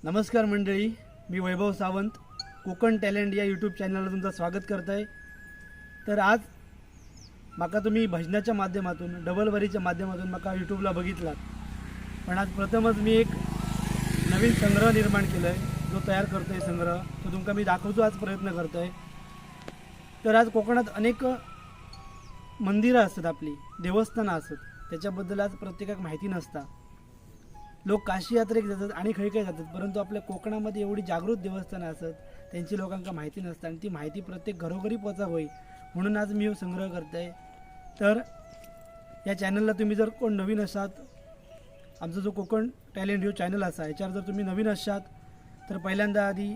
नमस्कार मंडळी, मी वैभव सावंत कोकण टॅलेंट या यूट्यूब चॅनलला तुमचं स्वागत करत आहे। तर आज माका तुम्ही भजनाच्या माध्यमातून डबलवरीच्या माध्यमातून माका यूट्यूबला बघितलात, पण आज प्रथमच मी एक नवीन संग्रह निर्माण केला आहे, जो तयार करतो आहे संग्रह तो तुमका मी दाखवतो आज प्रयत्न करतो आहे। तर आज कोकणात अनेक मंदिरं असतात, आपली देवस्थानं असतात, त्याच्याबद्दल आज प्रत्येकाक माहिती नसता। लोक काशी यात्रेक जातात आणि खै खै जातात, परंतु आपल्या कोकणामध्ये एवढी जागृत देवस्थानं असतात त्यांची लोकांना माहिती नसतं आणि ती माहिती प्रत्येक घरोघरी पोचा होई म्हणून आज मी संग्रह करतोय। तर या चॅनलला तुम्ही जर कोण नवीन असाल, आमचा जो कोकण टॅलेंट हा चॅनल असा याच्यावर जर तुम्ही नवीन असाल तर पहिल्यांदा आधी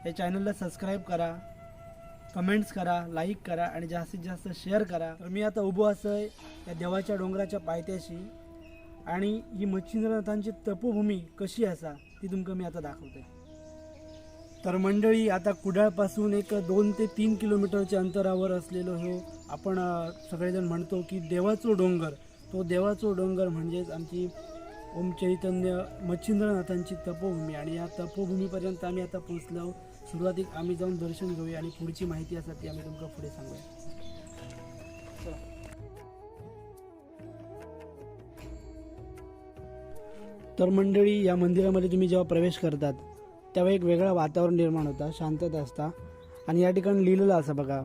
या चॅनलला सबस्क्राईब करा, कमेंट्स करा, लाईक करा आणि जास्तीत जास्त शेअर करा। तर मी आता उभो असं या देवाच्या डोंगराच्या पायथ्याशी आणि ही मच्छिंद्रनाथांची तपोभूमी कशी असा ती तुमका मी आता दाखवते। तर मंडळी, आता कुडाळपासून एक 2 ते 3 किलोमीटरच्या अंतरावर असलेलो हो आपण सगळेजण म्हणतो की देवाचो डोंगर, तो देवाचो डोंगर म्हणजेच आमची ओम चैतन्य मच्छिंद्रनाथांची तपोभूमी। आणि या तपोभूमीपर्यंत आम्ही आता पोहोचलो। सुरुवातीक आम्ही जाऊन दर्शन घेऊया आणि पुढची माहिती असा ती आम्ही तुमका पुढे सांगूया। तर मंडळी, या मंदिरामध्ये तुम्ही जेव्हा प्रवेश करतात तेव्हा एक वेगळं वातावरण निर्माण होता, शांतता असता आणि या ठिकाणी लिहिलेलं असं बघा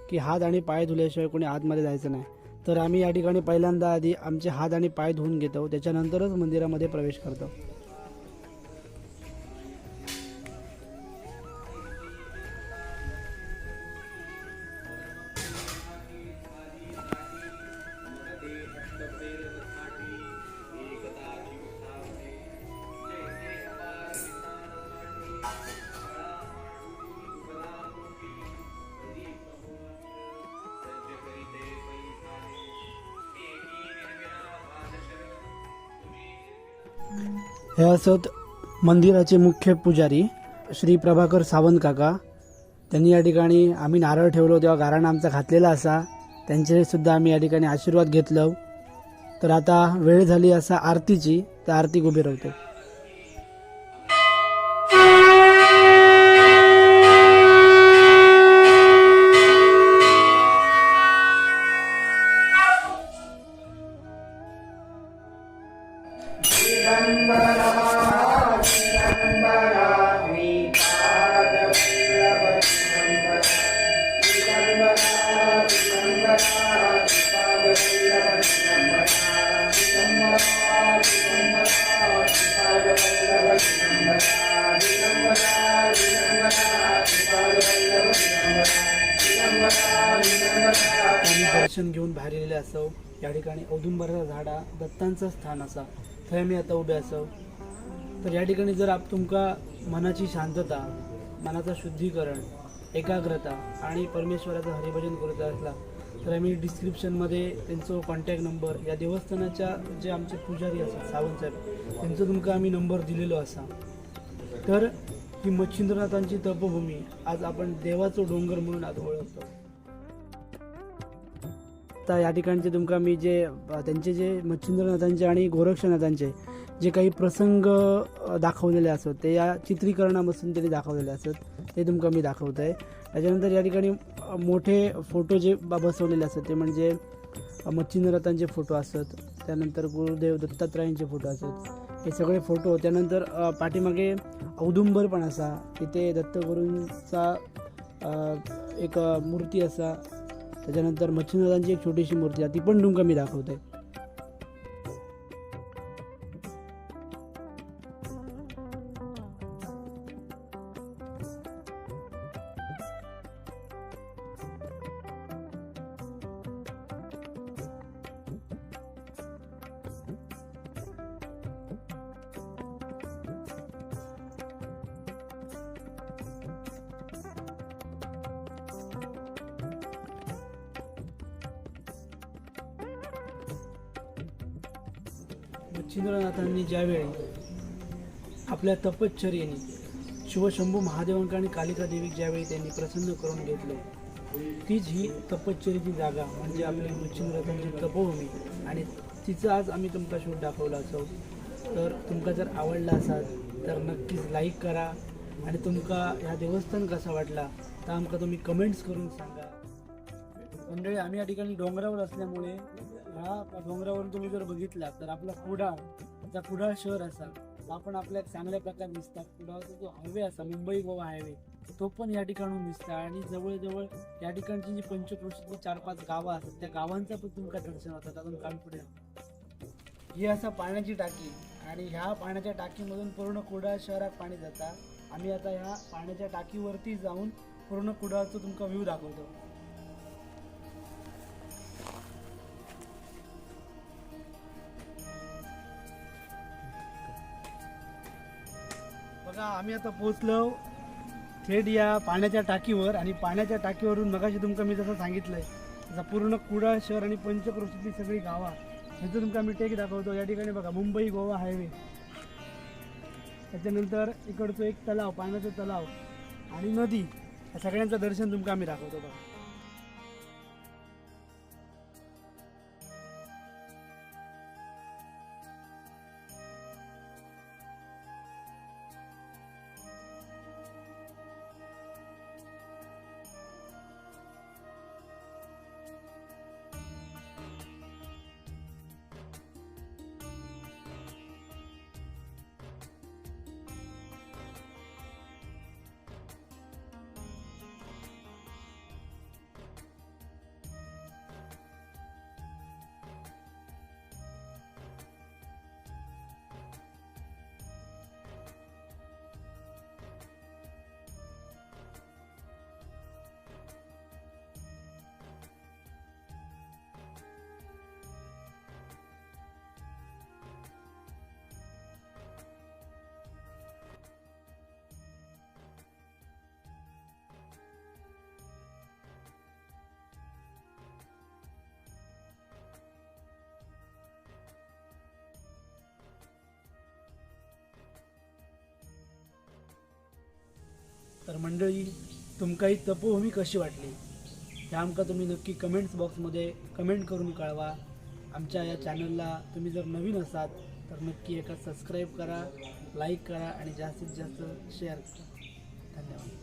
की हात आणि पाय धुल्याशिवाय कोणी आतमध्ये जायचं नाही। तर आम्ही या ठिकाणी पहिल्यांदा आधी आमचे हात आणि पाय धुवून घेतो, त्याच्यानंतरच मंदिरामध्ये प्रवेश करतो। हे असत मंदिराचे मुख्य पुजारी श्री प्रभाकर सावंत काका। त्यांनी या ठिकाणी आम्ही नारळ ठेवलो तेव्हा गाराणा आमचा घातलेला असा, त्यांचे सुद्धा आम्ही या ठिकाणी आशीर्वाद घेतलो। तर आता वेळ झाली असा आरतीची, तर आरती उभी राहतो। दर्शन घेऊन बाहेर गेलेले असो। या ठिकाणी औदुंबराचा झाडा दत्तांचं स्थान असा, थंय मी आता उभे असो। तर या ठिकाणी जर तुमका मनाची शांतता, मनाचं शुद्धीकरण, एकाग्रता आणि परमेश्वराचं हरिभजन करत असला तर आम्ही डिस्क्रिप्शनमध्ये त्यांचा कॉन्टॅक्ट नंबर, या देवस्थानाच्या जे आमचे पुजारी असतात सावंत साहेब त्यांचं तुमका आम्ही नंबर दिलेलो असा। तर ही मच्छिंद्रनाथांची तपोभूमी आज आपण देवाचो डोंगर म्हणून आज ओळखतो। आता या ठिकाणचे तुमका मी जे त्यांचे जे मच्छिंद्रनाथांचे आणि गोरक्षनाथांचे जे काही प्रसंग दाखवलेले असत ते या चित्रीकरणापासून त्यांनी दाखवलेले असत, ते तुमका मी दाखवत आहे। त्याच्यानंतर या ठिकाणी मोठे फोटो जे बसवलेले असतात ते म्हणजे मच्छिंद्रनाथांचे फोटो असतात, त्यानंतर गुरुदेव दत्तात्रयांचे फोटो असतात, हे सगळे फोटो। त्यानंतर पाठीमागे औदुंबर पण असा, तिथे दत्तगुरूंचा एक मूर्ती असा, त्याच्यानंतर मच्छिंद्रनाथांची एक छोटीशी मूर्ती आहे, ती पण तुमका मी दाखवते। मच्छिंद्रनाथांनी ज्यावेळी आपल्या तपश्चर्येने शिवशंभू महादेवांका आणि कालिका देवी ज्यावेळी त्यांनी प्रसन्न करून घेतलं, तीच ही तपश्चर्येची जागा म्हणजे आपली मच्छिंद्रनाथांची तपोभूमी आणि तिचं आज आम्ही तुमका शूट दाखवला असो। तर तुमका जर आवडला असाल तर नक्कीच लाईक करा आणि तुमका ह्या देवस्थान कसा वाटला तर आमका तुम्ही कमेंट्स करून सांगा. मंडळी आम्ही या ठिकाणी डोंगरावर असल्यामुळे ह्या डोंगरावरून तुम्ही जर बघितला तर आपला कुडाळ शहर असा आपण आपल्या चांगल्या प्रकारे दिसतात. कुडाळचा जो हायवे असा मुंबई गोवा हायवे तो पण या ठिकाणून दिसता आणि जवळजवळ या ठिकाणची जी पंचक्रोशीतली 4-5 गावं असतात त्या गावांचा पण तुमका दर्शन होतात. अजून काम पुढे ही असा पाण्याची टाकी आणि ह्या पाण्याच्या टाकीमधून पूर्ण कुडाळ शहरात पाणी जाता. आम्ही आता ह्या पाण्याच्या टाकीवरती जाऊन पूर्ण कुडाळचा तुमका व्ह्यू दाखवतो. बघा आम्ही आता पोहोचलो थेट या पाण्याच्या टाकीवर आणि पाण्याच्या टाकीवरून मगाशी तुमका मी जसं सांगितलंय तसं पूर्ण कुडाळ शहर आणि पंचक्रोशीतली सगळी गावा ह्याचं तुमका मी टेक दाखवतो. या ठिकाणी बघा मुंबई गोवा हायवे, त्याच्यानंतर इकडचं एक तलाव, पाण्याचा तलाव आणि नदी, या सगळ्यांचं दर्शन तुमका आम्ही दाखवतो. बघा तर मंडळी तुमका ही तपोभूमी कशी वाटली हे आमका तुम्ही नक्की कमेंट्स बॉक्समध्ये कमेंट करून कळवा. आमच्या या चॅनलला तुम्ही जर नवीन असाल तर नक्की एका सबस्क्राईब करा, लाईक करा आणि जास्तीत जास्त शेअर करा. धन्यवाद.